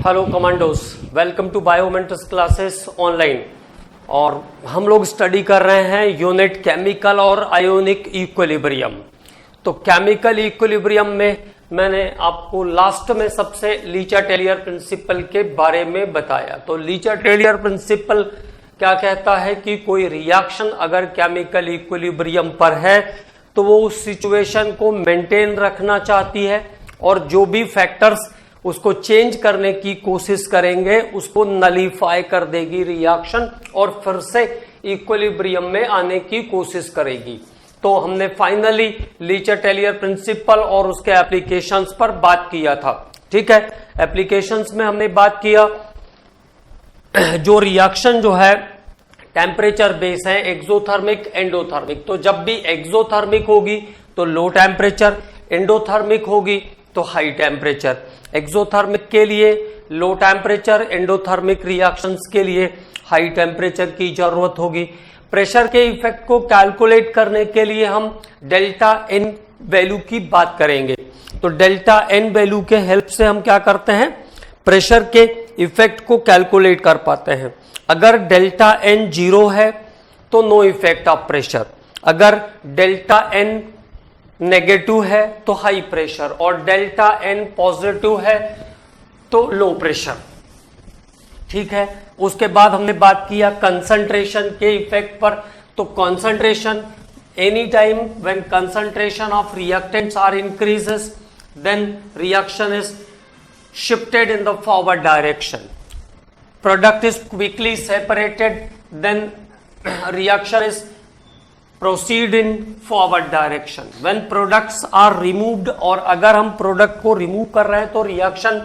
Hello commandos, welcome to Biomentors classes online. और हम लोग स्टडी कर रहे हैं यूनिट केमिकल और आयोनिक इक्विलिब्रियम। तो केमिकल इक्विलिब्रियम में मैंने आपको लास्ट में सबसे लीचा-टेलियर प्रिंसिपल के बारे में बताया। तो लीचा-टेलियर प्रिंसिपल क्या कहता है कि कोई रिएक्शन अगर केमिकल इक्विलिब्रियम पर है तो वो उस सिचुएशन को मेंटेन रखना चाहती है और जो भी फैक्टर्स उसको चेंज करने की कोशिश करेंगे उसको नलीफाई कर देगी रिएक्शन और फिर से इक्विलिब्रियम में आने की कोशिश करेगी। तो हमने फाइनली लीचा-टेलियर प्रिंसिपल और उसके एप्लीकेशंस पर बात किया था। ठीक है, एप्लीकेशंस में हमने बात किया जो रिएक्शन जो है टेम्परेचर बेस है, एक्सोथर्मिक एंडोथर्मिक। तो जब भी एक्सोथर्मिक होगी तो लो टेम्परेचर, एंडोथर्मिक होगी तो हाई टेम्परेचर। एक्सोथर्मिक के लिए लो टेम्परेचर, एंडोथर्मिक रिएक्शंस के लिए हाई टेम्परेचर की जरूरत होगी। प्रेशर के इफेक्ट को कैलकुलेट करने के लिए हम डेल्टा एन वैल्यू की बात करेंगे। तो डेल्टा एन वैल्यू के हेल्प से हम क्या करते हैं, प्रेशर के इफेक्ट को कैलकुलेट कर पाते हैं। अगर डेल्टा एन 0 है तो नो इफेक्ट ऑफ प्रेशर, अगर डेल्टा एन नेगेटिव है तो हाई प्रेशर और डेल्टा एन पॉजिटिव है तो लो प्रेशर। ठीक है, उसके बाद हमने बात किया कंसंट्रेशन के इफेक्ट पर। तो concentration any time when concentration of reactants are increases then reaction is shifted in the forward direction, product is quickly separated, then reaction is proceed in forward direction. When products are removed, और अगर हम product को remove कर रहे हैं तो reaction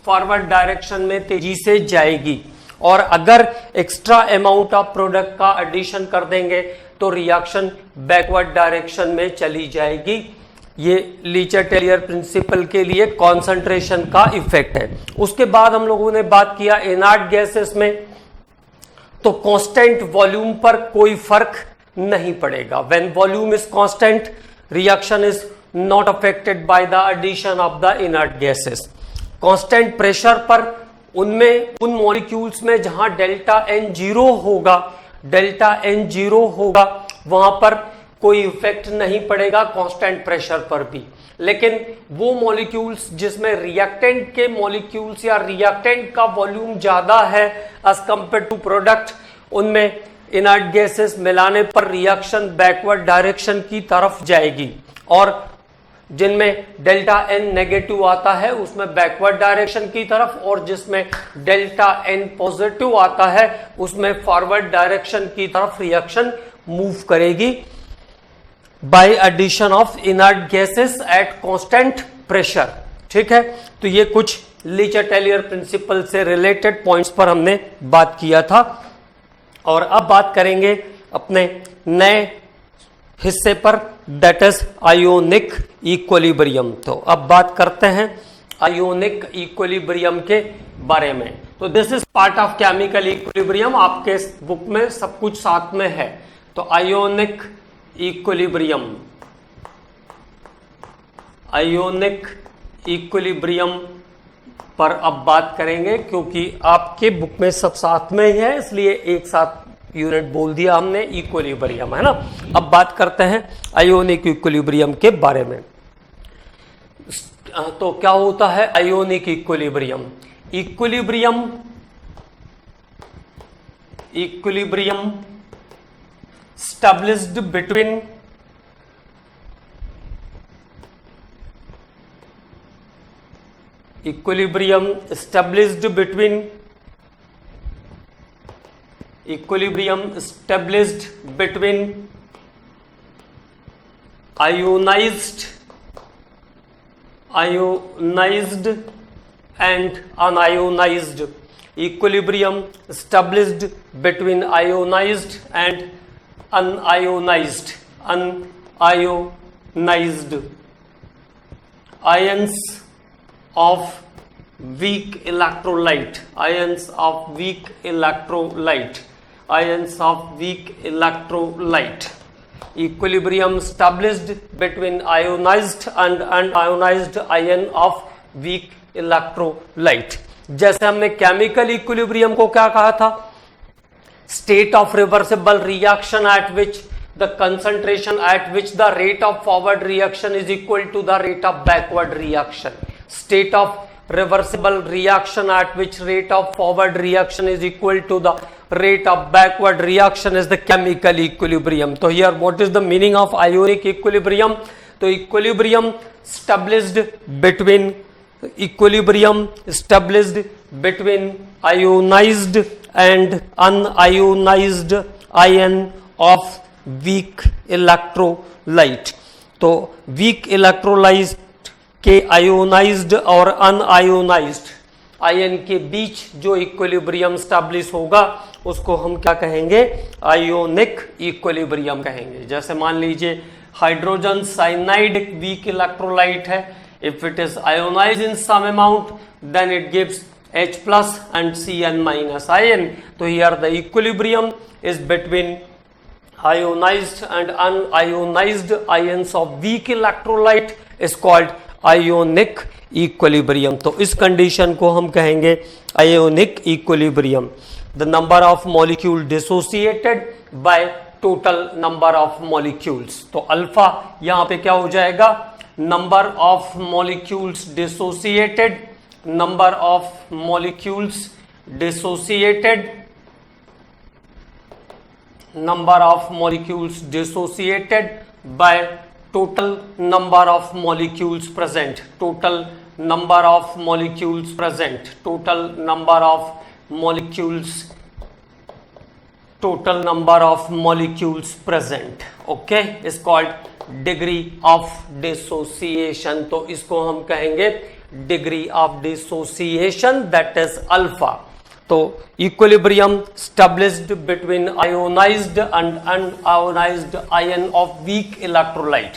forward direction में तेजी से जाएगी और अगर एक्स्ट्रा अमाउंट ऑफ प्रोडक्ट का एडिशन कर देंगे तो रिएक्शन बैकवर्ड डायरेक्शन में चली जाएगी। ये लीचा-टेलियर प्रिंसिपल के लिए कॉन्सेंट्रेशन का इफेक्ट है। उसके बाद हम लोगों ने बात किया इनर्ट गैसेस में, तो कांस्टेंट वॉल्यूम पर कोई फर्क नहीं पड़ेगा। When volume is constant reaction is not affected by the addition of the inert gases. Constant pressure पर उनमें उन मॉलिक्यूल्स में जहां डेल्टा एन 0 होगा वहां पर कोई इफेक्ट नहीं पड़ेगा कांस्टेंट प्रेशर पर भी। लेकिन वो मॉलिक्यूल्स जिसमें रिएक्टेंट के मॉलिक्यूल्स या रिएक्टेंट का वॉल्यूम ज्यादा है एज कंपेयर टू प्रोडक्ट, उनमें इनर्ट गैसेस मिलाने पर रिएक्शन बैकवर्ड डायरेक्शन की तरफ जाएगी और जिनमें डेल्टा एन नेगेटिव आता है उसमें बैकवर्ड डायरेक्शन की तरफ और जिसमें डेल्टा एन पॉजिटिव आता है उसमें फॉरवर्ड डायरेक्शन की तरफ रिएक्शन मूव करेगी by addition of inert gases at constant pressure. ठीक है, तो ये कुछ लीचा-टेलियर प्रिंसिपल से रिलेटेड पॉइंट्स पर हमने बात किया था और अब बात करेंगे अपने नए हिस्से पर, दैट इज आयोनिक इक्विलिब्रियम। तो अब बात करते हैं आयोनिक इक्विलिब्रियम के बारे में। तो this is part of chemical equilibrium, आपके बुक में सब कुछ साथ में है। तो आयोनिक इक्विलिब्रियम पर अब बात करेंगे क्योंकि आपके बुक में सब साथ में ही है, इसलिए एक साथ यूनिट बोल दिया हमने, इक्विलिब्रियम है ना। अब बात करते हैं आयोनिक इक्विलिब्रियम के बारे में। तो क्या होता है ionic equilibrium? Equilibrium established between ionized and unionized. Equilibrium established between ionized and unionized ions of weak electrolyte, equilibrium established between ionized and unionized ion of weak electrolyte. जैसे हमने केमिकल इक्विलिब्रियम को क्या कहा था, state of reversible reaction at which the concentration at which the rate of forward reaction is equal to the rate of backward reaction. State of reversible reaction at which rate of forward reaction is equal to the rate of backward reaction is the chemical equilibrium. So here what is the meaning of ionic equilibrium? So equilibrium established between ionized and unionized ion of weak electrolyte. तो week electrolyte के ionised और unionised ion के बीच जो equilibrium establish होगा उसको हम क्या कहेंगे, आयोनिक इक्विलिब्रियम कहेंगे। जैसे मान लीजिए हाइड्रोजन साइनाइड एक वीक इलेक्ट्रोलाइट है, if it is ionized in some amount then it gives H+ and Cn- ion। तो here the equilibrium is between ionized and unionized ions of weak electrolyte is called ionic equilibrium। तो इस condition को हम कहेंगे ionic equilibrium। The number of molecule dissociated by total number of molecules। तो alpha यहां पे क्या हो जाएगा, number of molecules dissociated, number of molecules dissociated, number of molecules dissociated by total number of molecules present, total number of molecules present, total number of molecules, total number of molecules present, okay, is called degree of dissociation। तो इसको हम कहेंगे degree of dissociation, that is alpha। तो equilibrium established between ionised and unionised ion of weak electrolyte.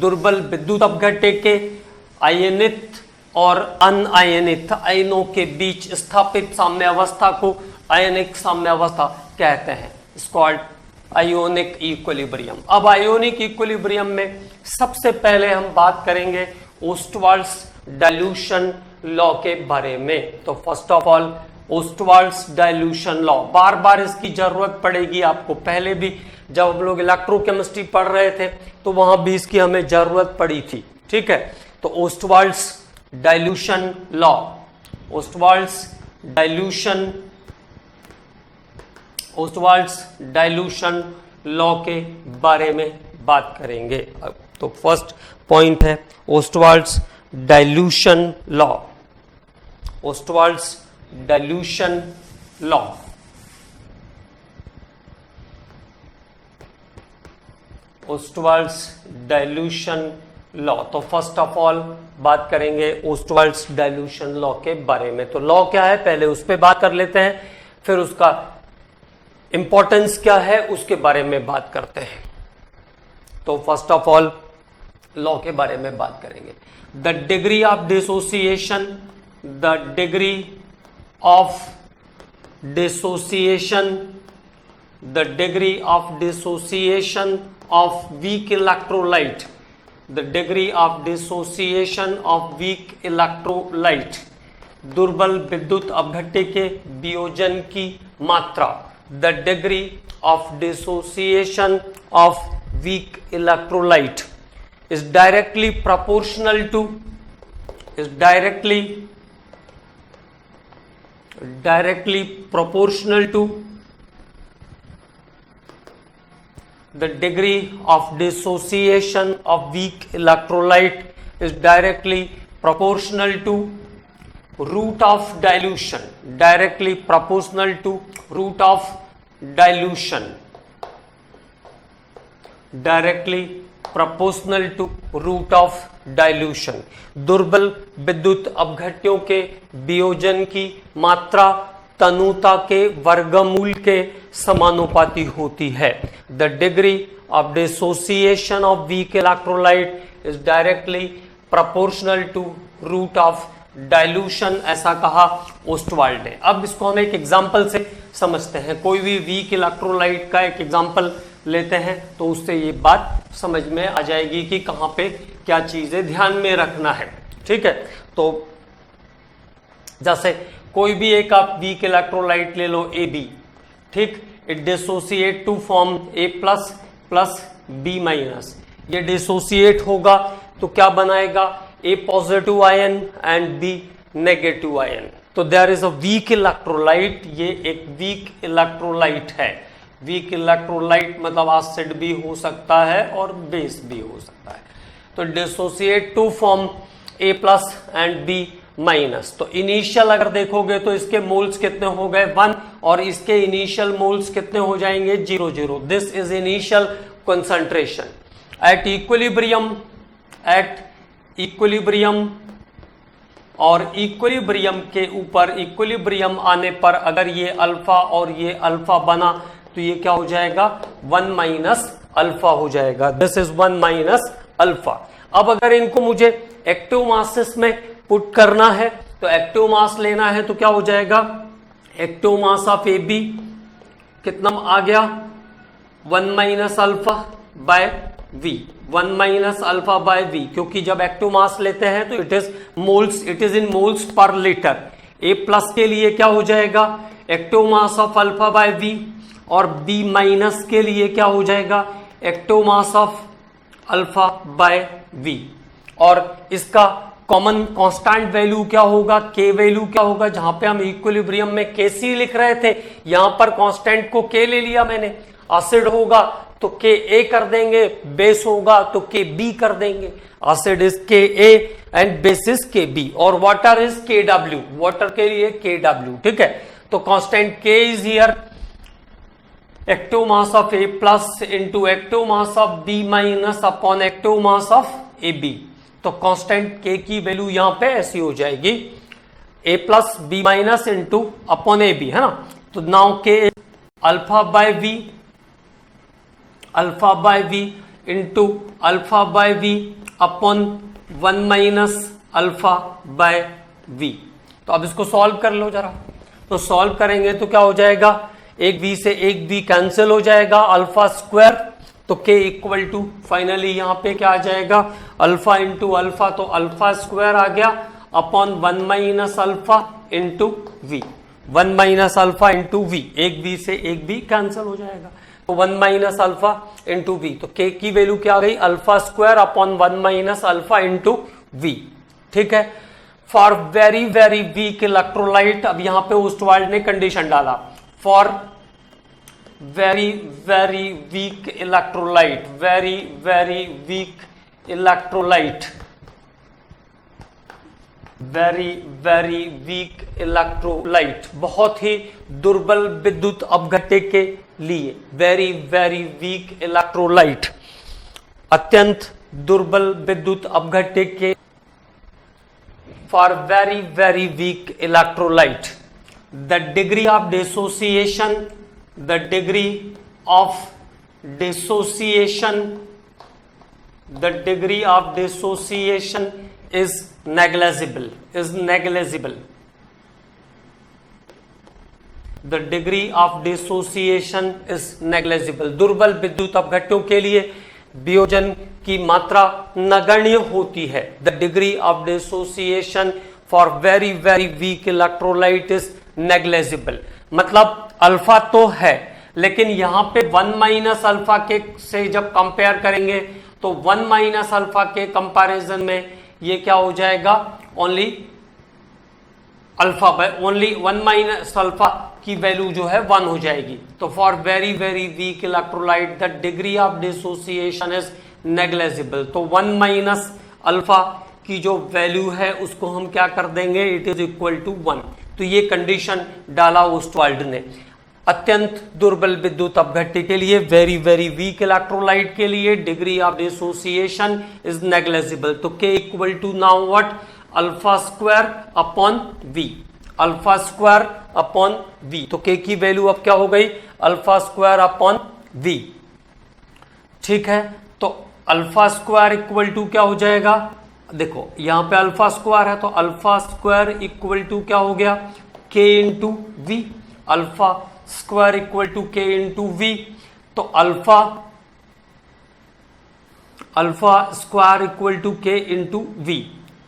दुर्बल विद्युत अपघट्य के आयनित और अनआयनित आयनों के बीच स्थापित साम्यावस्था को आयनिक साम्यावस्था कहते हैं, इट्स कॉल्ड आयोनिक इक्विलिब्रियम। अब आयोनिक इक्विलिब्रियम में सबसे पहले हम बात करेंगे ओस्टवाल्ड्स डाइल्यूशन लॉ के बारे में। तो first of all Ostwald's dilution law, बार बार इसकी जरूरत पड़ेगी आपको, पहले भी जब हम लोग इलेक्ट्रोकेमिस्ट्री पढ़ रहे थे तो वहां भी इसकी हमें जरूरत पड़ी थी, ठीक है। तो Ostwald's dilution law, Ostwald's dilution law के बारे में बात करेंगे। तो फर्स्ट पॉइंट है Ostwald's dilution law, Ostwald's dilution law. Ostwald's dilution law, तो फर्स्ट ऑफ ऑल बात करेंगे ओस्टवाल्ड्स डाइल्यूशन लॉ के बारे में। तो लॉ क्या है पहले उस पर बात कर लेते हैं, फिर उसका इंपॉर्टेंस क्या है उसके बारे में बात करते हैं। तो फर्स्ट ऑफ ऑल लॉ के बारे में बात करेंगे। The degree of dissociation, the degree of dissociation, the degree of dissociation of weak electrolyte, the degree of dissociation of weak electrolyte, दुर्बल विद्युत अपघट्य के वियोजन की मात्रा, the degree of dissociation of weak electrolyte is directly proportional to the degree of dissociation of weak electrolyte is directly proportional to root of dilution, directly proportional to root of dilution, directly proportional to root of dilution. दुर्बल विद्युत अपघट्यों के वियोजन की मात्रा तनुता के वर्गमूल के समानुपाती होती है। The degree of dissociation of weak electrolyte is directly proportional to root of dilution, ऐसा कहा ओस्टवाल्ड ने। अब इसको हम एक एग्जाम्पल से समझते हैं। कोई भी वीक इलेक्ट्रोलाइट का एक एग्जाम्पल लेते हैं तो उससे ये बात समझ में आ जाएगी कि कहाँ पे क्या चीजें ध्यान में रखना है, ठीक है। तो जैसे कोई भी एक आप वीक इलेक्ट्रोलाइट ले लो AB, ठीक, it dissociate to form A plus plus B minus. ये डिसोसिएट होगा तो क्या बनाएगा, A positive ion and B negative ion. तो there is a weak electrolyte, ये एक वीक इलेक्ट्रोलाइट है। वीक इलेक्ट्रोलाइट मतलब एसिड भी हो सकता है और बेस भी हो सकता है। तो dissociate to form A plus and B minus. तो इनिशियल अगर देखोगे तो इसके मोल्स कितने हो गए 1 और इसके इनिशियल मोल्स कितने हो जाएंगे 0 0। This is initial concentration at equilibrium और इक्विलिब्रियम के ऊपर इक्विलिब्रियम आने पर अगर ये अल्फा और ये अल्फा बना तो ये क्या हो जाएगा 1 माइनस अल्फा हो जाएगा। This is 1 minus alpha. अब अगर इनको मुझे एक्टिव मासेस में पुट करना है तो एक्टिव मास लेना है तो क्या हो जाएगा, एक्टिव मास ऑफ AB कितना आ गया 1 minus alpha by V, 1 minus alpha by V, क्योंकि जब एक्टिव मास लेते हैं तो it is in moles per litre. A plus के लिए क्या हो जाएगा active mass of alpha by V और B माइनस के लिए क्या हो जाएगा active mass of alpha by V। और इसका कॉमन कांस्टेंट वैल्यू क्या होगा, K वैल्यू क्या होगा, जहां पे हम इक्विलिब्रियम में Kc लिख रहे थे यहां पर कांस्टेंट को K ले लिया मैंने। एसिड होगा तो Ka कर देंगे, बेस होगा तो Kb कर देंगे। Acid is Ka and base is Kb और वाटर इज Kw, वाटर के लिए Kw, ठीक है। तो constant K is here active mass of A plus into active mass of B minus upon active mass of AB। तो constant K की value यहां पे ऐसी हो जाएगी A plus B minus into upon AB, है ना। तो now K alpha by V into alpha by V upon 1 minus alpha by V। तो अब इसको सॉल्व कर लो जरा। तो सॉल्व करेंगे तो क्या हो जाएगा, एक V से एक V कैंसिल हो जाएगा, अल्फा स्क्वायर तो K इक्वल टू फाइनली यहां पे क्या आ जाएगा अल्फा इंटू अल्फा, तो अल्फा स्क्वायर आ गया upon 1 minus alpha into V, 1 minus alpha into V, एक V से एक V कैंसिल हो जाएगा तो 1 माइनस अल्फा इंटू V। तो K की वैल्यू क्या आ गई alpha square upon 1 minus alpha into V, ठीक है। For very very weak electrolyte, अब यहां पे ओस्टवाल्ड ने कंडीशन डाला for very very weak electrolyte, very very weak electrolyte, very very weak electrolyte, बहुत ही दुर्बल विद्युत अपघट्य के लिए, वेरी वेरी वीक इलेक्ट्रोलाइट, अत्यंत दुर्बल विद्युत अपघट्य के, for very very weak electrolyte the degree of dissociation, the degree of dissociation, the degree of dissociation is negligible, is negligible, the degree of dissociation is negligible। दुर्बल विद्युत अपघट्यों के लिए वियोजन की मात्रा नगण्य होती है। the degree of dissociation for very very weak electrolyte is negligible, मतलब अल्फा तो है लेकिन यहां पे 1 माइनस अल्फा के से जब कंपेयर करेंगे तो 1 माइनस अल्फा के कंपैरिजन में ये क्या हो जाएगा only alpha by only 1 minus alpha की वैल्यू जो है 1 हो जाएगी। तो for very very weak electrolyte the degree of dissociation is negligible. तो 1 माइनस अल्फा की जो वैल्यू है उसको हम क्या कर देंगे, इट इज इक्वल टू 1। तो ये कंडीशन डाला ओस्टवाल्ड ने। अत्यंत दुर्बल विद्युत अपघट्य के लिए, वेरी वेरी वीक इलेक्ट्रोलाइट के लिए degree of dissociation is negligible. तो K equal to now what alpha square upon V, alpha square upon V। तो K की वैल्यू अब क्या हो गई अल्फा स्क्वायर अपॉन V, ठीक है। तो अल्फा स्क्वायर इक्वल टू क्या हो जाएगा, देखो यहां पे अल्फा स्क्वायर है तो अल्फा स्क्वायर इक्वल टू क्या हो गया K into V, alpha square equal to K into V। तो alpha square equal to K into V।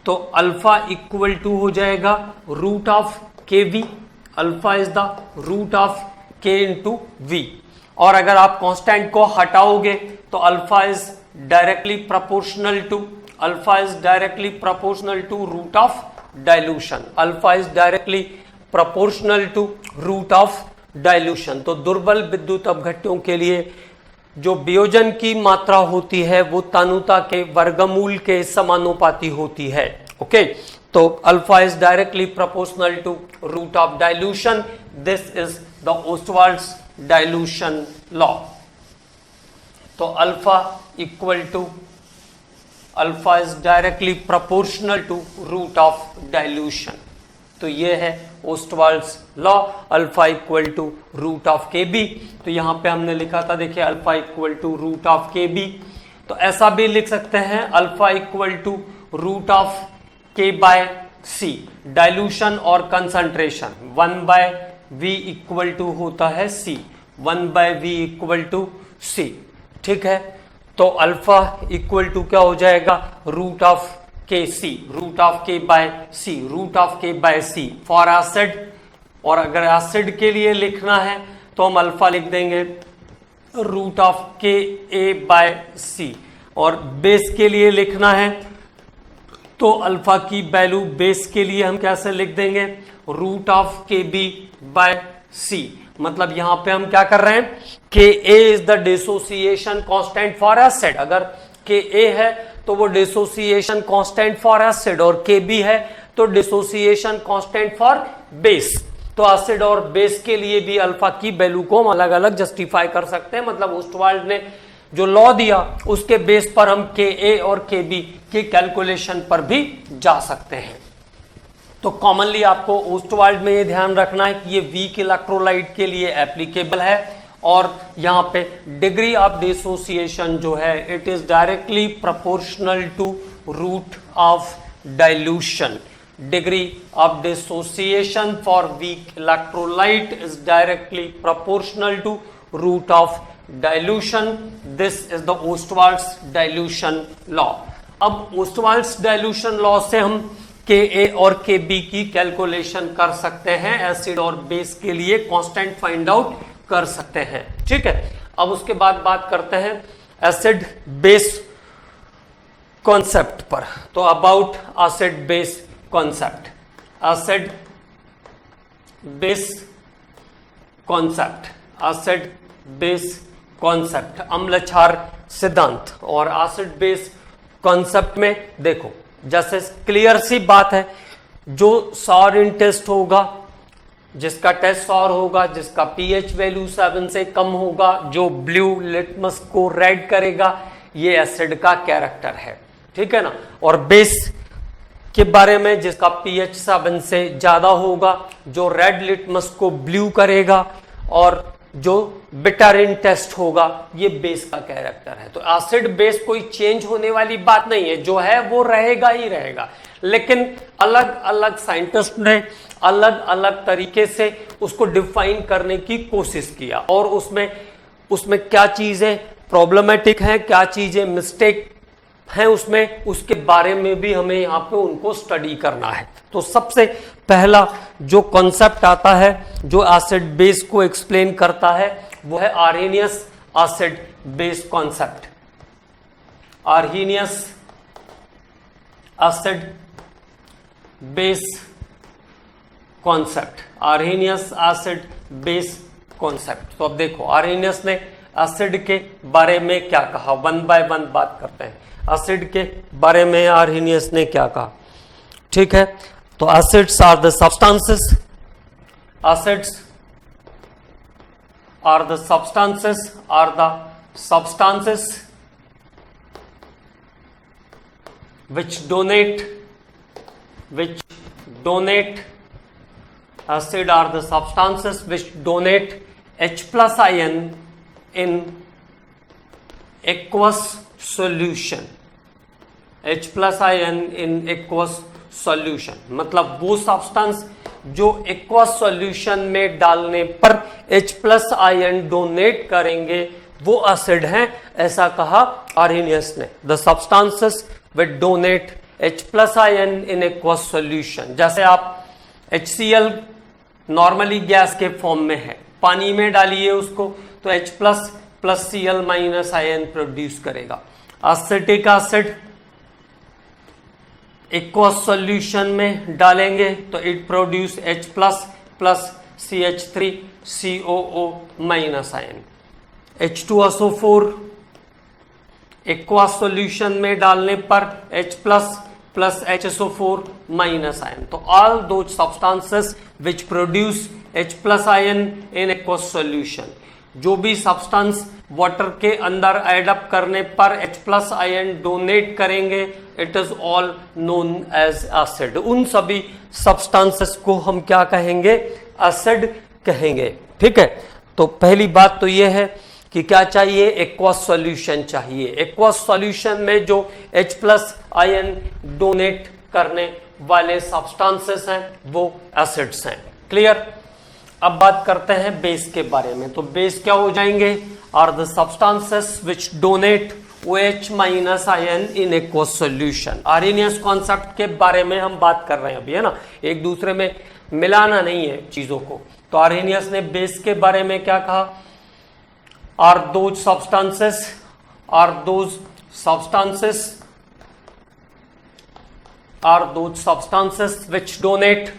तो अल्फा इक्वल टू हो जाएगा root of K V, alpha is the root of K into V. और अगर आप constant को हटाओगे तो alpha is directly proportional to, alpha is directly proportional to root of dilution, alpha is directly proportional to root of dilution. तो दुर्बल विद्युत अपघट्यों के लिए जो वियोजन की मात्रा होती है वो तानुता के वर्गमूल के समानुपाती होती है। ओके, तो alpha is directly proportional to root of dilution. This is the Ostwald's dilution law. तो alpha equal to, alpha is directly proportional to root of dilution. तो ये है Ostwald's law, alpha equal to root of K B. तो यहां पे हमने लिखा था, देखिए alpha equal to root of K B. तो ऐसा भी लिख सकते हैं alpha equal to root of K by C, dilution और concentration 1 by V equal to होता है C, 1 by V equal to C. ठीक है, तो अल्फा इक्वल टू क्या हो जाएगा, रूट ऑफ के सी, root of K by C, root of K by C for acid. और अगर एसिड के लिए लिखना है तो हम अल्फा लिख देंगे रूट ऑफ के ए बाय सी, और बेस के लिए लिखना है तो अल्फा की वैल्यू बेस के लिए हम कैसे लिख देंगे, root of K B by C. मतलब यहां पे हम क्या कर रहे हैं, K A is the dissociation constant for acid. अगर के ए है तो वो डिसोसिएशन कांस्टेंट फॉर एसिड, और के बी है तो डिसोसिएशन कांस्टेंट फॉर बेस। तो एसिड और बेस के लिए भी अल्फा की वैल्यू को हम अलग अलग जस्टिफाई कर सकते हैं। मतलब ओस्टवाल्ड ने जो लॉ दिया उसके बेस पर हम के ए और के बी की कैलकुलेशन पर भी जा सकते हैं। तो कॉमनली आपको ओस्टवाल्ड में ये ध्यान रखना है कि ये वीक इलेक्ट्रोलाइट के लिए एप्लीकेबल है, और यहां पे डिग्री ऑफ डिसोसिएशन जो है it is directly proportional to root of dilution. Degree of dissociation for weak electrolyte is directly proportional to root of dilution. This is the Ostwald's dilution law. अब Ostwald's dilution law से हम के ए और के B की calculation कर सकते हैं, एसिड और बेस के लिए कांस्टेंट फाइंड आउट कर सकते हैं। ठीक है, अब उसके बाद बात करते हैं एसिड बेस कॉन्सेप्ट पर। तो about acid base concept, acid base concept, acid base concept, अम्ल क्षार सिद्धांत। और एसिड बेस कॉन्सेप्ट में देखो, जैसे क्लियर सी बात है, जो सॉर टेस्ट होगा, जिसका टेस्ट सॉर होगा, जिसका पीएच वैल्यू 7 से कम होगा, जो ब्लू लिटमस को रेड करेगा, ये एसिड का कैरेक्टर है। ठीक है ना। और बेस के बारे में, जिसका पीएच 7 से ज्यादा होगा, जो रेड लिटमस को ब्लू करेगा, और जो बिटरिन टेस्ट होगा, ये बेस का कैरेक्टर है। तो एसिड बेस कोई चेंज होने वाली बात नहीं है, जो है वो रहेगा ही रहेगा। लेकिन अलग अलग साइंटिस्ट ने अलग अलग तरीके से उसको डिफाइन करने की कोशिश किया, और उसमें क्या चीजें प्रॉब्लमेटिक हैं, क्या चीजें मिस्टेक हैं उसमें, उसके बारे में भी हमें यहाँ पे उनको स्टडी करना है। तो सबसे पहला जो कॉन्सेप्ट आता है जो एसिड बेस को एक्सप्लेन करता है वो है Arrhenius acid base concept. Arrhenius acid base concept, Arrhenius acid base concept. तो अब देखो, आर्हेनियस ने एसिड के बारे में क्या कहा, 1 बाय 1 बात करते हैं। एसिड के बारे में आर्हेनियस ने क्या कहा, ठीक है। तो acids are the substances, acids are the substances which donate, acid are the substances which donate H plus ion in aqueous solution, H plus ion in aqueous solution। मतलब वो सब्सटेंस जो एक्वस सॉल्यूशन में डालने पर H plus ion donate करेंगे वो acid हैं, ऐसा कहा आर्हेनियस ने। The substances which donate H plus ion in aqueous solution. जैसे आप HCl नॉर्मली गैस के फॉर्म में है, पानी में डालिए उसको तो H plus plus Cl minus ion produce करेगा। एसिटिक एसिड एक्वस सॉल्यूशन में डालेंगे तो it produce H plus plus CH3COO minus ion. H2SO4 aqueous solution में डालने पर H plus plus HSO4 minus ion. तो ऑल दो substances which produce H plus ion in aqueous solution, जो भी सब्सटेंस वाटर के अंदर एड अप करने पर H प्लस आयन डोनेट करेंगे, it is all known as acid. उन सभी सब्सटेंसेस को हम क्या कहेंगे? एसिड कहेंगे। ठीक है, तो पहली बात तो यह है कि क्या चाहिए? एक्वस सॉल्यूशन चाहिए। एक्वस सॉल्यूशन में जो H प्लस आयन डोनेट करने वाले सब्सटेंसेस हैं वो एसिड्स हैं। क्लियर? अब बात करते हैं बेस के बारे में। तो बेस क्या हो जाएंगे? Are the substances which donate OH minus ion in aqueous solution. Arrhenius concept के बारे में हम बात कर रहे हैं अभी, है ना, एक दूसरे में मिलाना नहीं है चीजों को। तो आर्हेनियस ने बेस के बारे में क्या कहा? Are those substances which donate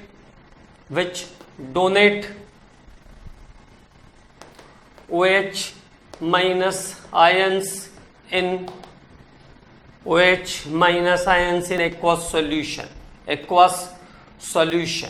OH minus ions in aqueous solution।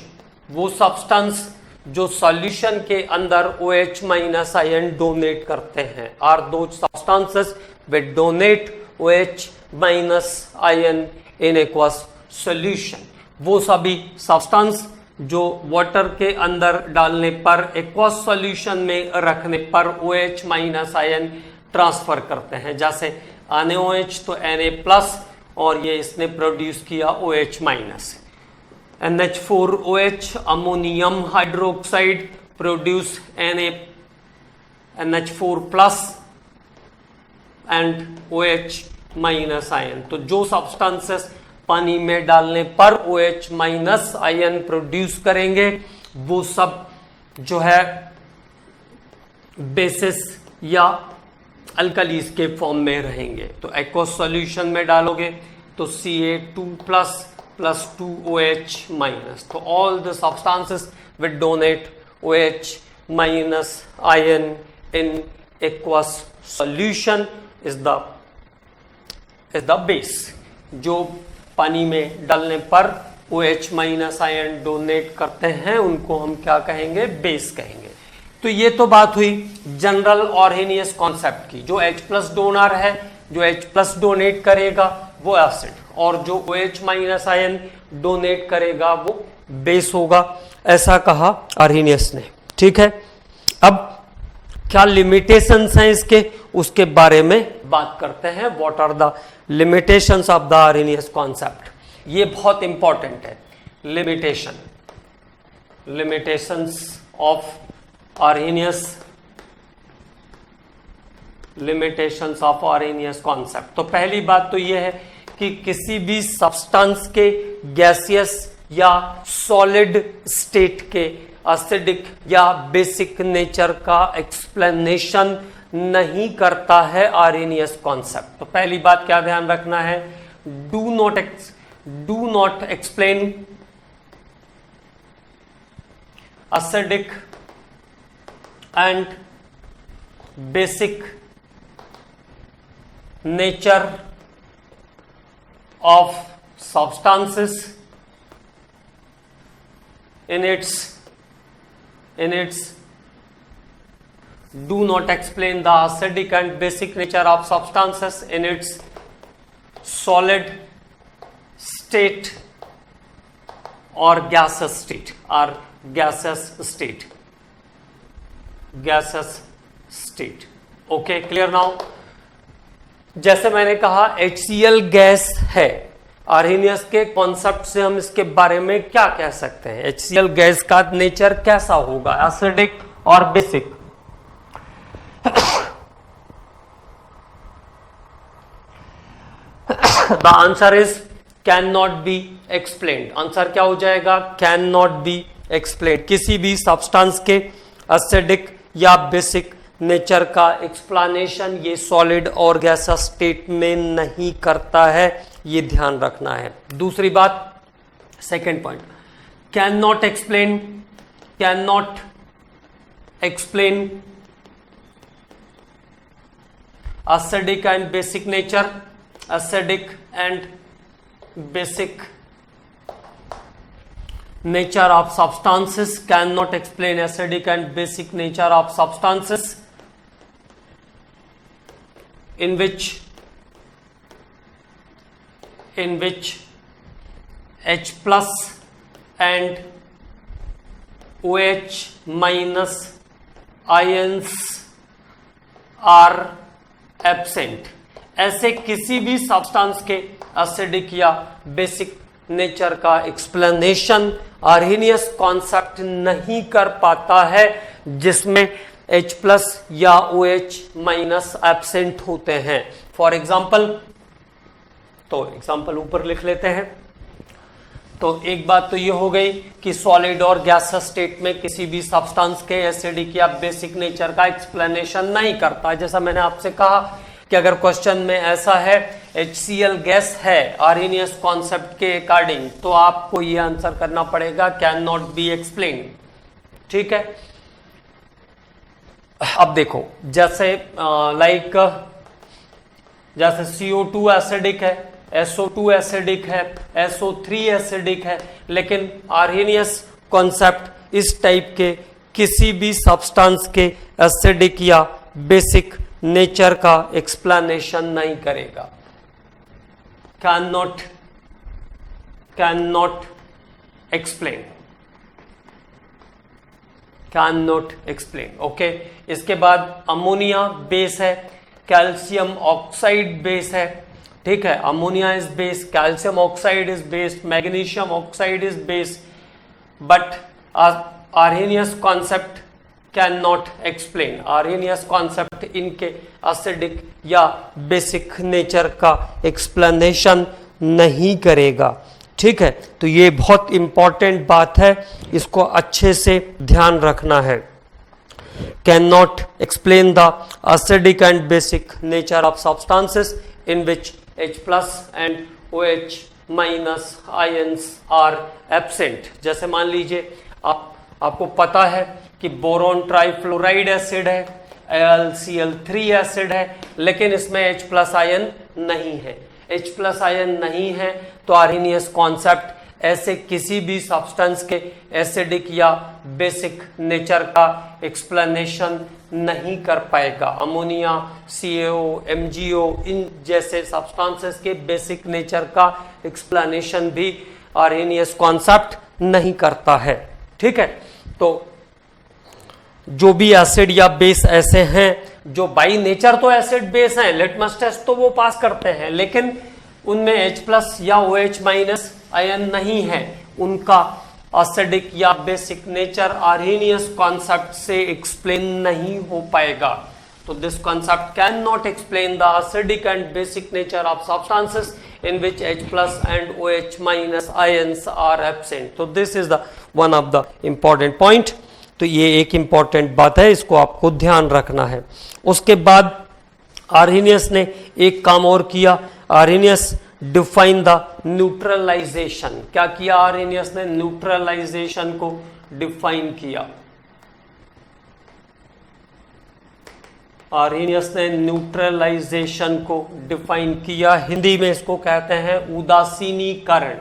वो सब्सटेंस जो सॉल्यूशन के अंदर OH माइनस आयन डोनेट करते हैं, are those substances which donate OH minus ion in aqueous solution. वो सभी सब्सटेंस जो वाटर के अंदर डालने पर एक्वस सॉल्यूशन में रखने पर OH माइनस आयन ट्रांसफर करते हैं। जैसे NaOH तो Na प्लस, और ये इसने प्रोड्यूस किया OH minus. NH4OH ammonium hydroxide produce NaNH4 plus and OH minus ion. तो जो सब्सटेंसेस पानी में डालने पर OH माइनस आयन प्रोड्यूस करेंगे वो सब जो है बेसिस या अल्कलीज के फॉर्म में रहेंगे। तो एक्वस सॉल्यूशन में डालोगे तो Ca2 plus plus 2OH minus. तो all the substances which donate OH minus ion in aqueous solution is the base. जो पानी में डालने पर OH माइनस आयन डोनेट करते हैं उनको हम क्या कहेंगे? बेस कहेंगे। तो ये तो बात हुई जनरल आर्हेनियस कॉन्सेप्ट की। जो H प्लस डोनर है, जो H प्लस डोनेट करेगा वो एसिड, और जो OH माइनस आयन डोनेट करेगा वो बेस होगा, ऐसा कहा आर्हेनियस ने। ठीक है, अब क्या लिमिटेशंस हैं इसके, उसके बारे में बात करते हैं। What are the limitations of the Arrhenius concept? ये बहुत इंपॉर्टेंट है। Limitations of Arrhenius concept. तो पहली बात तो यह है कि किसी भी सब्सटेंस के गैसियस या सॉलिड स्टेट के एसिडिक या बेसिक नेचर का एक्सप्लेनेशन नहीं करता है आर्हेनियस कॉन्सेप्ट। तो पहली बात क्या ध्यान रखना है? Do not explain acidic and basic nature of substances in its do not explain the acidic and basic nature of substances in its solid state or gaseous state okay, clear now? जैसे मैंने कहा HCl gas है, Arrhenius के concept से हम इसके बारे में क्या कह सकते हैं? HCl गैस का नेचर कैसा होगा, एसिडिक और basic? The answer is can not be explained. Answer क्या हो जाएगा? Can not be explained. किसी भी सब्सटेंस के एसिडिक या बेसिक नेचर का एक्सप्लेनेशन ये सॉलिड और गैसियस स्टेट में नहीं करता है, ये ध्यान रखना है। दूसरी बात, second point, can not explain, can not explain acidic and basic nature, acidic and basic nature of substances, cannot explain acidic and basic nature of substances in which H plus and OH minus ions are absent. ऐसे किसी भी substance के acidic या basic nature का explanation Arrhenius concept नहीं कर पाता है जिसमें H प्लस या OH माइनस एब्सेंट होते हैं। फॉर एग्जाम्पल, तो एग्जाम्पल ऊपर लिख लेते हैं। तो एक बात तो ये हो गई कि सॉलिड और गैसियस स्टेट में किसी भी सब्सटेंस के एसिडिक या बेसिक नेचर का एक्सप्लेनेशन नहीं करता। जैसा मैंने आपसे कहा कि अगर क्वेश्चन में ऐसा है HCl गैस है आर्हेनियस कॉन्सेप्ट के अकॉर्डिंग, तो आपको ये आंसर करना पड़ेगा कैन नॉट बी एक्सप्लेन। ठीक है, अब देखो, जैसे जैसे CO2 एसिडिक है, SO2 एसिडिक है, SO3 एसिडिक है, लेकिन आर्हेनियस कॉन्सेप्ट इस टाइप के किसी भी सब्सटेंस के एसिडिक या बेसिक नेचर का एक्सप्लेनेशन नहीं करेगा। Can not explain, can not explain. Okay, इसके बाद अमोनिया बेस है, कैल्शियम ऑक्साइड बेस है। ठीक है, ammonia is base, calcium oxide is based, magnesium oxide is base, but Arrhenius concept can not explain. Arrhenius concept इनके acidic या basic nature का explanation नहीं करेगा। ठीक है, तो ये बहुत इंपॉर्टेंट बात है, इसको अच्छे से ध्यान रखना है। Can not explain the acidic and basic nature of substances in which H plus and OH minus ions are absent। जैसे मान लीजिए आपको पता है कि बोरोन ट्राइफ्लोराइड एसिड है, AlCl3 एसिड है, लेकिन इसमें H प्लस आयन नहीं है। H प्लस आयन नहीं है तो आर्हेनियस कॉन्सेप्ट ऐसे किसी भी सब्सटेंस के एसिडिक या बेसिक नेचर का एक्सप्लेनेशन नहीं कर पाएगा। अमोनिया, CaO, MgO इन जैसे सब्सटेंसेस के बेसिक नेचर का एक्सप्लेनेशन भी आर्हेनियस कॉन्सेप्ट नहीं करता है। ठीक है, तो जो भी एसिड या बेस ऐसे हैं जो बाई नेचर तो एसिड बेस हैं, लिटमस टेस्ट तो वो पास करते हैं, लेकिन उनमें H प्लस या OH माइनस आयन नहीं है, उनका एसिडिक या बेसिक नेचर आर्हेनियस कॉन्सेप्ट से एक्सप्लेन नहीं हो पाएगा। तो this concept can not explain the acidic and basic nature of substances in which H plus and OH minus ions are absent. तो this is the one of the important point. तो ये एक important बात है, इसको आपको ध्यान रखना है। उसके बाद आर्हेनियस ने एक काम और किया, आर्हेनियस डिफाइन द न्यूट्रलाइजेशन। क्या किया आर्हेनियस ने? न्यूट्रलाइजेशन को डिफाइन किया। आर्हेनियस ने न्यूट्रलाइजेशन को डिफाइन किया, हिंदी में इसको कहते हैं उदासीनीकरण।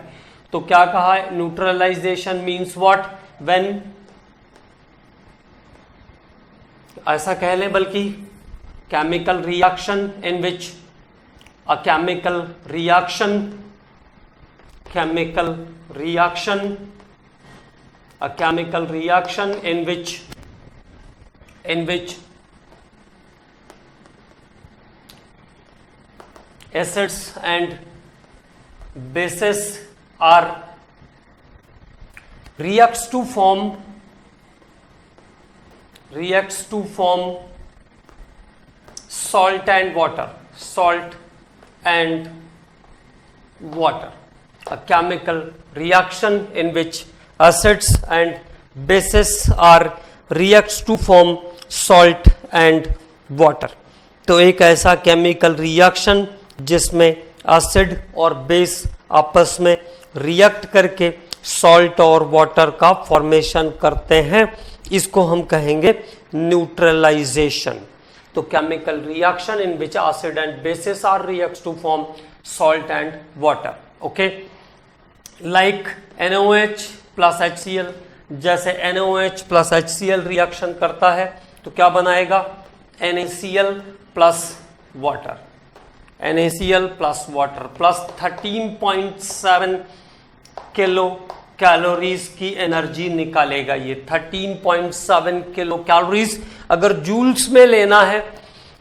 तो क्या कहा? Neutralisation means what? व्हेन, ऐसा कह लें बल्कि chemical reaction in which a chemical reaction in which acids and bases are reacts to form salt and water, a chemical reaction in which acids and bases are reacts to form salt and water। तो एक ऐसा chemical reaction जिसमें acid और base आपस में react करके salt और water का फॉर्मेशन करते हैं, इसको हम कहेंगे न्यूट्रलाइजेशन। तो chemical reaction in which acid and bases are reacts to form salt and water. Okay, like NaOH plus HCl, जैसे NaOH प्लस HCl रिएक्शन करता है तो क्या बनाएगा, NaCl plus water, NaCl plus water plus 13.7 kilo calories की energy निकालेगा। ये 13.7 kilo calories अगर जूल्स में लेना है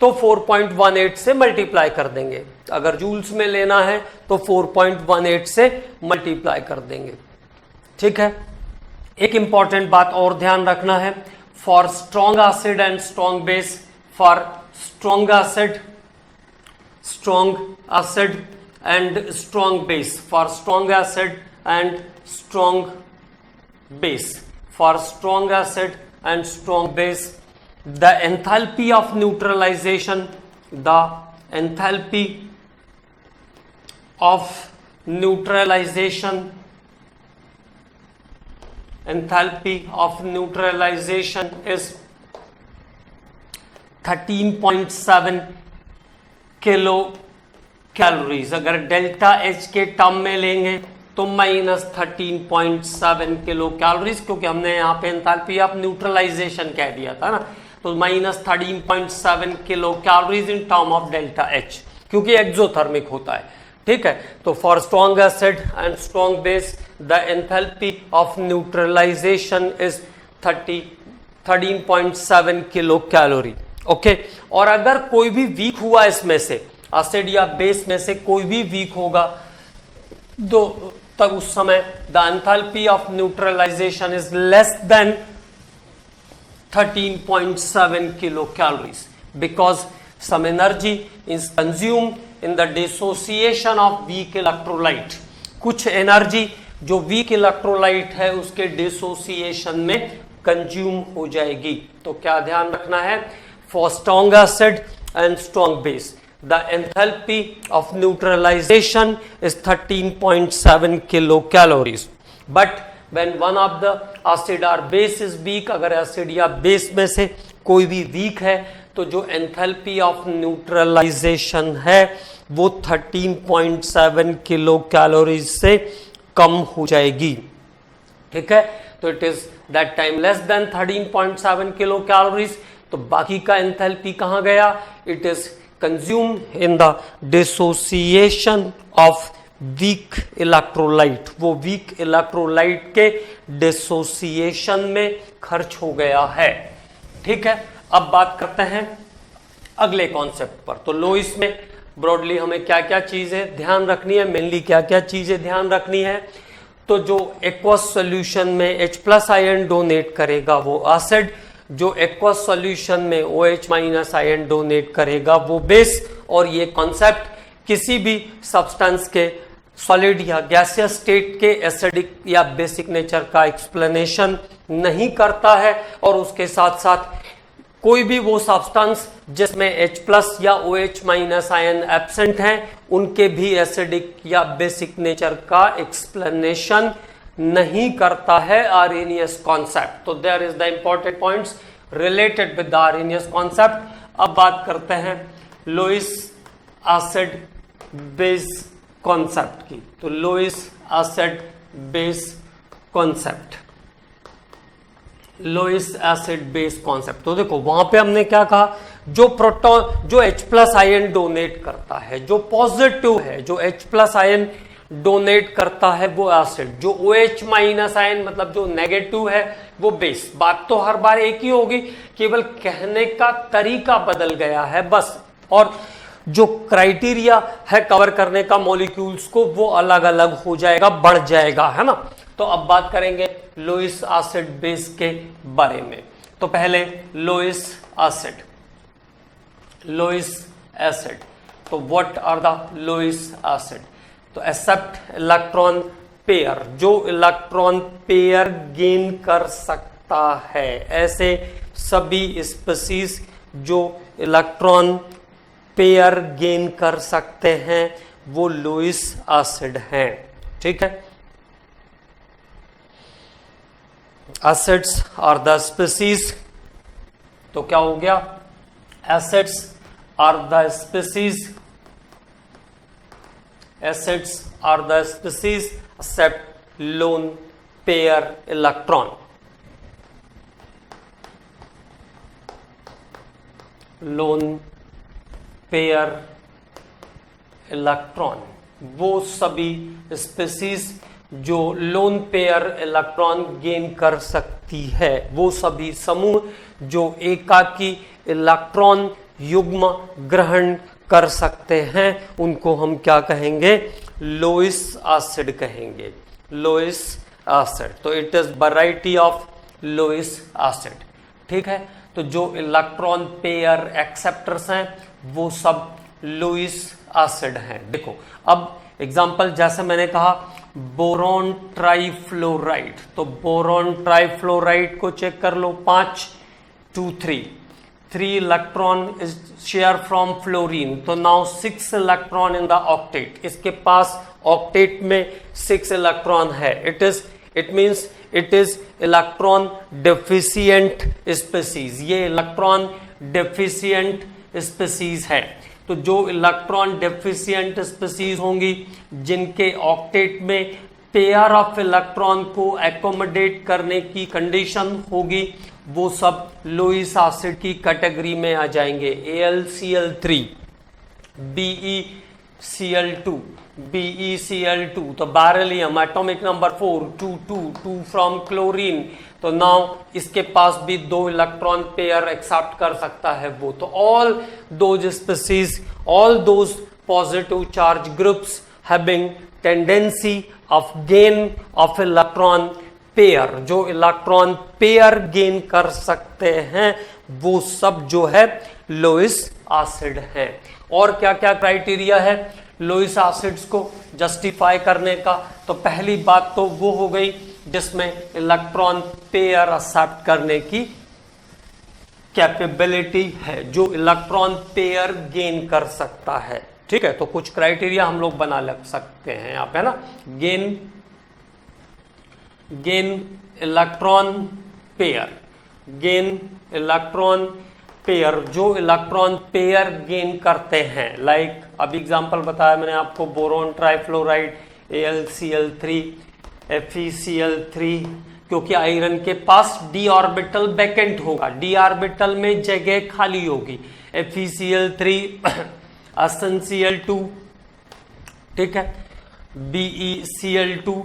तो 4.18 से मल्टीप्लाई कर देंगे, अगर जूल्स में लेना है तो 4.18 से मल्टीप्लाई कर देंगे। ठीक है, एक इंपॉर्टेंट बात और ध्यान रखना है, for strong acid and strong base, for strong acid and strong base, for strong acid and strong base, for strong acid and strong base, the enthalpy of neutralization is 13.7 kilo calories. अगर delta H के term में लेंगे तो -13.7 kilo calories, क्योंकि हमने यहाँ पे enthalpy of neutralisation कह दिया था ना, तो -13.7 kilo calories in term of delta H, क्योंकि एक्सोथर्मिक होता है। ठीक है, तो for strong acid and strong base the enthalpy of neutralisation is 13.7 kilo calorie. Okay, और अगर कोई भी वीक हुआ इसमें से, एसिड या बेस में से कोई भी वीक होगा तो तब उस समय the enthalpy of neutralisation is less than 13.7 kilo calories, because some energy is consumed in the dissociation of weak electrolyte. कुछ एनर्जी जो वीक इलेक्ट्रोलाइट है उसके डिसोसिएशन में कंज्यूम हो जाएगी। तो क्या ध्यान रखना है, for strong acid and strong base the enthalpy of neutralization is 13.7 kilocalories, but when one of the acid or base is weak, अगर एसिड या बेस में से कोई भी वीक है तो जो एंथैल्पी ऑफ न्यूट्रलाइजेशन है वो 13.7 किलो कैलोरीज से कम हो जाएगी। ठीक है, तो it is that time less than 13.7 kilo calories. तो बाकी का एंथैल्पी कहाँ गया, it is consumed in the dissociation of weak electrolyte, वो weak electrolyte के dissociation में खर्च हो गया है। ठीक है, अब बात करते हैं अगले कॉन्सेप्ट पर। तो लोइस में ब्रॉडली हमें क्या क्या चीजें ध्यान रखनी है, मेनली क्या क्या चीजें ध्यान रखनी है, तो जो एक्वस सॉल्यूशन में H+ आयन डोनेट करेगा वो एसिड, जो एक्वस सॉल्यूशन में OH- आयन डोनेट करेगा वो बेस। और ये कॉन्सेप्ट किसी भी सब्सटेंस के सॉलिड या गैसियस स्टेट के एसिडिक या बेसिक नेचर का एक्सप्लेनेशन नहीं करता है, और उसके साथ साथ कोई भी वो सब्सटेंस जिसमें H+ या OH- आयन एब्सेंट हैं उनके भी एसिडिक या बेसिक नेचर का एक्सप्लेनेशन नहीं करता है आर्हेनियस कॉन्सेप्ट। तो there is the important points related with the Arrhenius concept. अब बात करते हैं लोइस एसिड बेस कॉन्सेप्ट की। तो Lewis acid base concept, Lewis acid base concept, तो देखो वहां पे हमने क्या कहा, जो प्रोटॉन, जो H+ आयन डोनेट करता है, जो पॉजिटिव है, जो H+ आयन डोनेट करता है वो एसिड, जो OH- आयन मतलब जो नेगेटिव है वो बेस। बात तो हर बार एक ही होगी, केवल कहने का तरीका बदल गया है बस, और जो क्राइटेरिया है कवर करने का मॉलिक्यूल्स को वो अलग अलग हो जाएगा, बढ़ जाएगा, है ना। तो अब बात करेंगे लोइस एसिड बेस के बारे में। तो पहले लोइस एसिड, लोइस एसिड, तो what are the Lewis acid. तो एक्सेप्ट इलेक्ट्रॉन पेयर, जो इलेक्ट्रॉन पेयर गेन कर सकता है, ऐसे सभी स्पीसीज जो इलेक्ट्रॉन पेयर गेन कर सकते हैं वो लुईस एसिड हैं। ठीक है, एसिड्स आर द स्पीसीज, तो क्या हो गया, acids are the species, acids are the species except lone pair electron, lone pair electron, वो सभी स्पीसीज जो लोन पेयर इलेक्ट्रॉन गेन कर सकती है, वो सभी समूह जो एकाकी इलेक्ट्रॉन युग्म ग्रहण कर सकते हैं, उनको हम क्या कहेंगे, लोइस एसिड कहेंगे, लोइस एसिड। तो it is variety of Lewis acid. ठीक है, तो जो इलेक्ट्रॉन पेयर एक्सेप्टर्स हैं वो सब लोइस एसिड हैं। देखो अब एग्जांपल, जैसे मैंने कहा बोरॉन ट्राइफ्लोराइड, तो बोरॉन ट्राइफ्लोराइड को चेक कर लो, 5 2 3 electron is share from fluorine, तो now 6 electron in the octet, इसके पास ऑक्टेट में 6 इलेक्ट्रॉन है, it means it is electron deficient species, ये इलेक्ट्रॉन डेफिशिएंट स्पीसीज है। तो जो इलेक्ट्रॉन डेफिशिएंट स्पीसीज होंगी, जिनके ऑक्टेट में पेयर ऑफ इलेक्ट्रॉन को एकोमोडेट करने की कंडीशन होगी, वो सब लोइस एसिड की कैटेगरी में आ जाएंगे। AlCl3, BeCl2, BeCl2, तो beryllium atomic number 4, 2 from chlorine, तो नाउ इसके पास भी 2 इलेक्ट्रॉन पेयर एक्सेप्ट कर सकता है वो। तो all those species, all those positive charge groups having tendency of gain of electron pair, जो इलेक्ट्रॉन पेयर गेन कर सकते हैं, वो सब जो है लोइस एसिड है। और क्या क्या क्राइटेरिया है लोइस एसिड्स को जस्टिफाई करने का? तो पहली बात तो वो हो गई जिसमें इलेक्ट्रॉन पेयर एक्सेप्ट करने की कैपेबिलिटी है, जो इलेक्ट्रॉन पेयर गेन कर सकता है। ठीक है, तो कुछ क्राइटेरिया हम लोग बना लग सकते हैं यहाँ पे ना, gain electron pair, gain electron pair, जो इलेक्ट्रॉन पेयर गेन करते हैं, लाइक अभी एग्जांपल बताया मैंने आपको, बोरॉन ट्राइफ्लोराइड, AlCl3, FeCl3, क्योंकि आयरन के पास d ऑर्बिटल वैकेंट होगा, d ऑर्बिटल में जगह खाली होगी, FeCl3, SnCl2, ठीक है, BeCl2,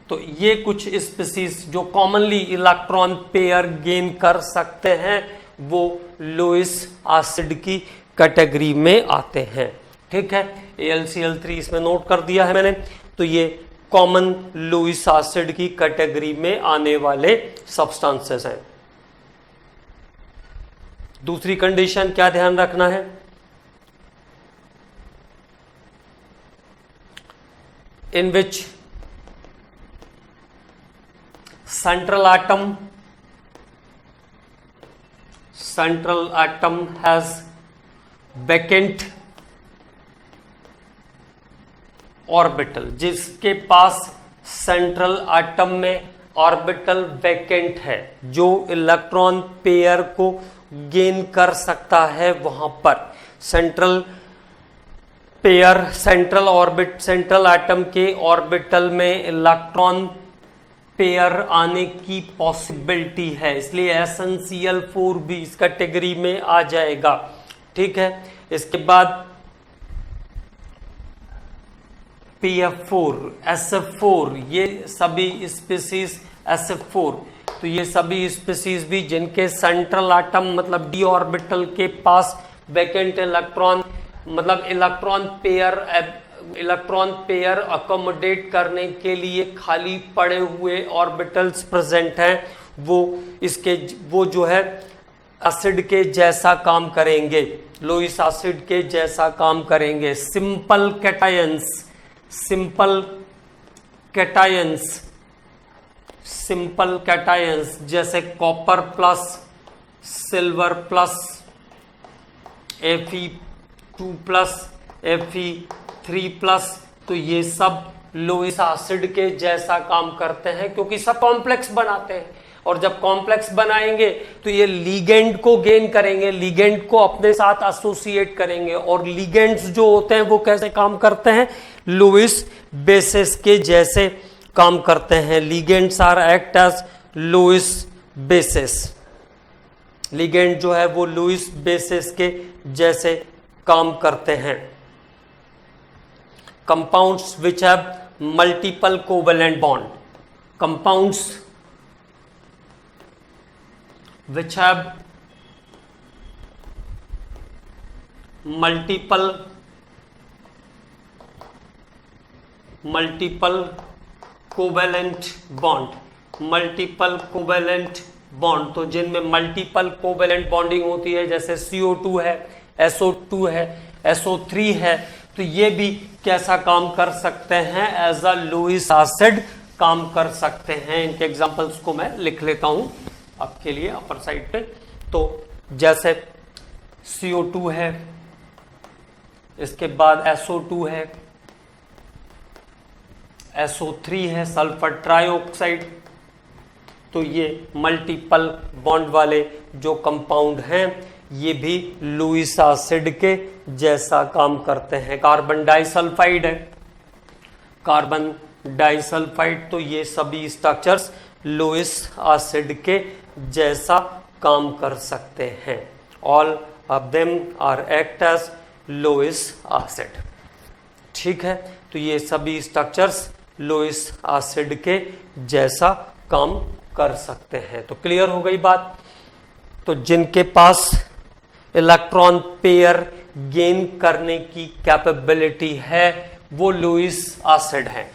तो ये कुछ स्पीसीज जो कॉमनली इलेक्ट्रॉन पेयर गेन कर सकते हैं वो लोइस एसिड की कैटेगरी में आते हैं। ठीक है, AlCl3 इसमें नोट कर दिया है मैंने, तो ये कॉमन लोइस एसिड की कैटेगरी में आने वाले सब्सटेंसेस हैं। दूसरी कंडीशन क्या ध्यान रखना है, in which central atom has vacant orbital, जिसके पास सेंट्रल एटम में ऑर्बिटल वैकेंट है, जो इलेक्ट्रॉन पेयर को गेन कर सकता है, वहां पर सेंट्रल पेयर, सेंट्रल एटम के ऑर्बिटल में इलेक्ट्रॉन पेयर आने की पॉसिबिलिटी है, इसलिए SnCl4 भी इस कैटेगरी में आ जाएगा। ठीक है, इसके बाद PF4, SF4, ये सभी स्पीसीज SF4, तो ये सभी स्पीसीज भी जिनके सेंट्रल एटम मतलब d ऑर्बिटल के पास वैकेंट इलेक्ट्रॉन, मतलब इलेक्ट्रॉन पेयर अकोमोडेट करने के लिए खाली पड़े हुए ऑर्बिटल्स प्रेजेंट हैं, वो जो है एसिड के जैसा काम करेंगे, लोइस एसिड के जैसा काम करेंगे। सिंपल सिंपल कैटायंस जैसे copper plus silver plus Fe2 plus Fe3 plus, तो ये सब लुईस एसिड के जैसा काम करते हैं क्योंकि सब कॉम्प्लेक्स बनाते हैं, और जब कॉम्प्लेक्स बनाएंगे तो ये लिगेंड को गेन करेंगे, लिगेंड को अपने साथ एसोसिएट करेंगे, और लिगेंड्स जो होते हैं वो कैसे काम करते हैं, लुईस बेसिस के जैसे काम करते हैं। Ligands are act as Lewis bases, ligand जो है वो लुईस बेसिस के जैसे काम करते हैं। Compounds which have multiple covalent bond, compounds which have multiple covalent bond, तो जिनमें मल्टीपल कोवेलेंट बॉन्डिंग होती है जैसे CO2 है, SO2 है, SO3 है, तो ये भी कैसा काम कर सकते हैं, एज अ लुईस एसिड काम कर सकते हैं। इनके एग्जांपल्स को मैं लिख लेता हूं आपके लिए अपर साइड पे। तो जैसे CO2 है, इसके बाद SO2 है, SO3 है, सल्फर ट्राइऑक्साइड, तो ये मल्टीपल बॉन्ड वाले जो कंपाउंड हैं ये भी लुईस एसिड के जैसा काम करते हैं। कार्बन डाइसल्फाइड है, कार्बन डाइसल्फाइड, तो ये सभी स्ट्रक्चर्स लुईस एसिड के जैसा काम कर सकते हैं। All of them are act as Lewis acid. ठीक है, तो ये सभी स्ट्रक्चर्स लुईस एसिड के जैसा काम कर सकते हैं। तो क्लियर हो गई बात। तो जिनके पास इलेक्ट्रॉन पेयर गेन करने की कैपेबिलिटी है वो लुईस एसिड है।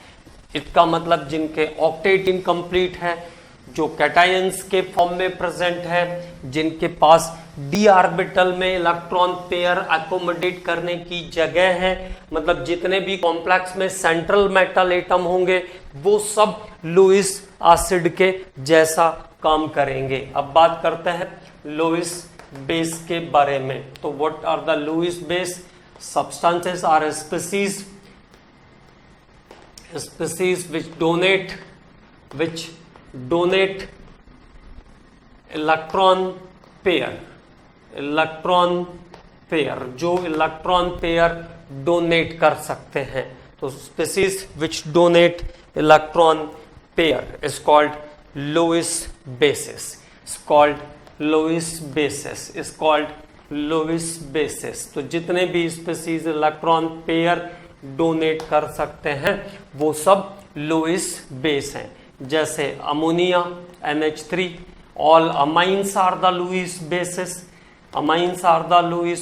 इसका मतलब जिनके ऑक्टेट इनकम्प्लीट है, जो कैटायंस के फॉर्म में प्रेजेंट है, जिनके पास डी ऑर्बिटल में इलेक्ट्रॉन पेयर अकोमोडेट करने की जगह है, मतलब जितने भी कॉम्प्लेक्स में सेंट्रल मेटल एटम होंगे वो सब लुईस एसिड के जैसा काम करेंगे। अब बात करते हैं लुईस बेस के बारे में। तो what are the Lewis base? Substances are species which donate electron pair, जो इलेक्ट्रॉन पेयर डोनेट कर सकते हैं। तो species which donate electron pair is called Lewis bases. तो जितने भी स्पीसीज इलेक्ट्रॉन पेयर डोनेट कर सकते हैं वो सब लुईस बेस हैं। जैसे ammonia NH3, all amines are the Lewis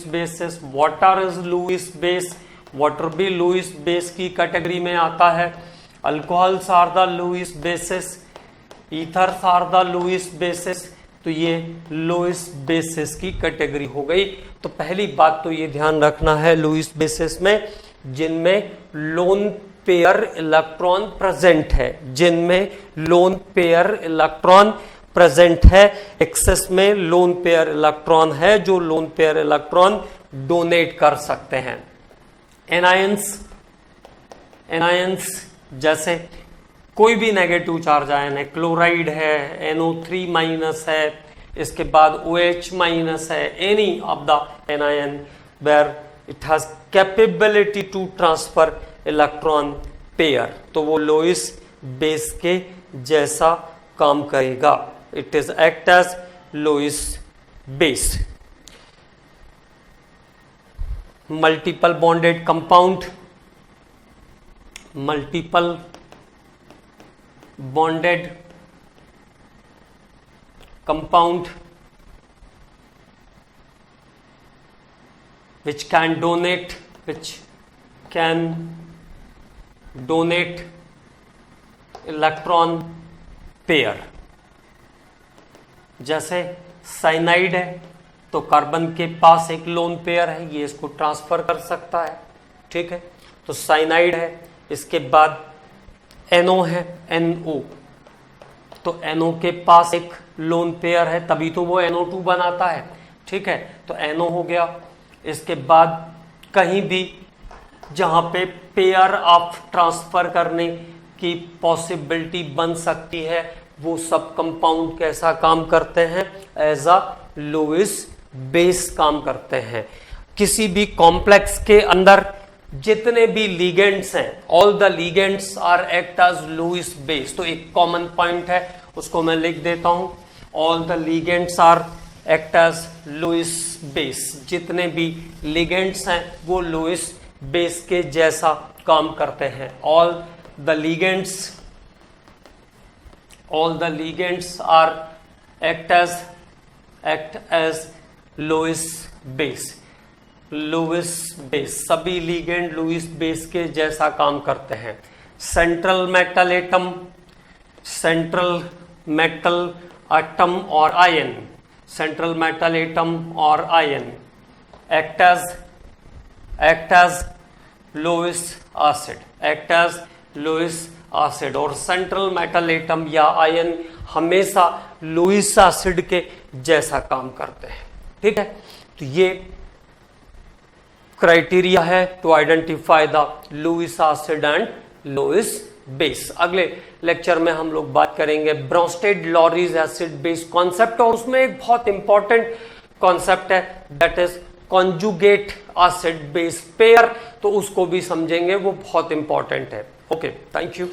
bases, water is Lewis base, water भी लुईस बेस की कैटेगरी में आता है। Alcohols are the Lewis bases, ethers are the Lewis bases, तो ये लुईस बेसिस की कैटेगरी हो गई। तो पहली बात तो ये ध्यान रखना है लुईस बेसिस में जिनमें लोन पेयर इलेक्ट्रॉन प्रेजेंट है, एक्सेस में लोन पेयर इलेक्ट्रॉन है जो लोन पेयर इलेक्ट्रॉन डोनेट कर सकते हैं। एनायंस जैसे कोई भी नेगेटिव चार्ज आयन है, क्लोराइड है, NO3 माइनस है, इसके बाद OH माइनस है, any of the anion where it has capability to transfer electron pair, तो वो लुईस बेस के जैसा काम करेगा। It is act as Lewis base. Multiple bonded compound, which can donate electron pair. जैसे साइनाइड है तो कार्बन के पास एक लोन पेयर है, ये इसको ट्रांसफर कर सकता है। ठीक है, तो साइनाइड है, इसके बाद NO है, NO, तो NO के पास एक लोन पेयर है, तभी तो वो NO2 बनाता है, ठीक है, तो NO हो गया। इसके बाद कहीं भी जहां पे पेयर ऑफ ट्रांसफर करने की पॉसिबिलिटी बन सकती है, वो सब कंपाउंड कैसा काम करते हैं, एज अ लोइस बेस काम करते हैं। किसी भी कॉम्प्लेक्स के अंदर जितने भी लिगेंड्स हैं, all the ligands are act as Lewis base. तो एक कॉमन पॉइंट है, उसको मैं लिख देता हूं, all the ligands are act as Lewis base. जितने भी लिगेंड्स हैं वो लुईस बेस के जैसा काम करते हैं। All the ligands are act as Lewis base. Lewis base, सभी लिगेंड लुईस बेस के जैसा काम करते हैं। सेंट्रल मेटल एटम और आयन, सेंट्रल मेटल एटम और ion act as Lewis acid, और सेंट्रल मेटल एटम या आयन हमेशा लुईस एसिड के जैसा काम करते हैं, ठीक है। तो ये क्राइटेरिया है to identify the Lewis acid and Lewis base. अगले लेक्चर में हम लोग बात करेंगे Bronsted Lowry's acid base concept, और उसमें एक बहुत इंपॉर्टेंट कॉन्सेप्ट है, that is conjugate acid base pair, तो उसको भी समझेंगे, वो बहुत इंपॉर्टेंट है। Okay, thank you.